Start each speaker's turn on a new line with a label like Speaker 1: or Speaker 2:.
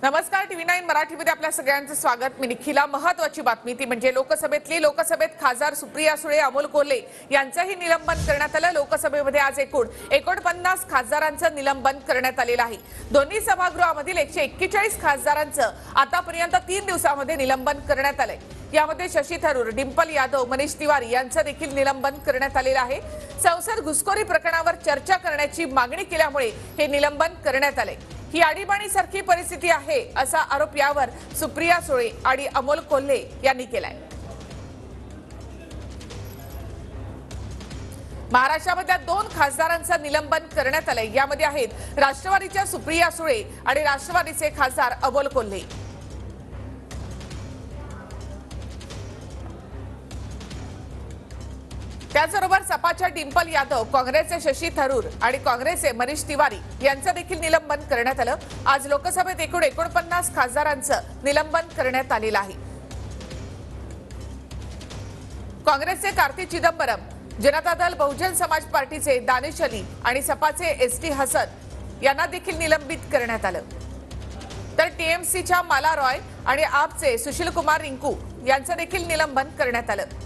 Speaker 1: नमस्कार TV9 मराठीमध्ये आपल्या सगळ्यांचं स्वागत। मी निखिला। महत्त्वाची बातमी ती म्हणजे लोकसभेत खासदार सुप्रिया सुळे, अमोल कोल्हे यांचंही निलंबन करण्यात आलं। लोकसभेमध्ये आज एकूण 49 खासदारांचं निलंबन करण्यात आलेलं आहे। दोन्ही सभागृहामधील 141 खासदारांचं आतापर्यंत 3 दिवसांमध्ये निलंबन करण्यात आलंय। यामध्ये शशी थरूर, डिंपल यादव, मनीष तिवारी यांचं देखील निलंबन करण्यात आलेलं आहे। संसद घुसखोरी प्रकरणावर चर्चा करण्याची मागणी केल्यामुळे हे निलंबन करण्यात आले। ही आणीबाणीसारखी परिस्थिती आहे असा आरोप यावर सुप्रिया सुळे आणि अमोल कोल्हे यांनी केलाय। महाराष्ट्रामध्ये 2 खासदारांचं निलंबन करण्यात आलंय। यामध्ये आहेत राष्ट्रवादीच्या सुप्रिया सुळे आणि राष्ट्रवादीचे खासदार अमोल कोल्हे। त्याचबरोबर सपाच्या डिंपल यादव, काँग्रेसचे शशी थरूर आणि काँग्रेसचे मनीष तिवारी यांचं देखील निलंबन करण्यात आलं। आज लोकसभेत एकूण 49 खासदारांचं निलंबन करण्यात आलेलं आहे। काँग्रेसचे कार्ती चिदंबरम, जनता दल बहुजन समाज पार्टीचे दानिश अली आणि सपाचे SD हसन यांना देखील निलंबित करण्यात आलं। तर TMCच्या माला रॉय आणि आपचे सुशील कुमार रिंकू यांचं देखील निलंबन करण्यात आलं।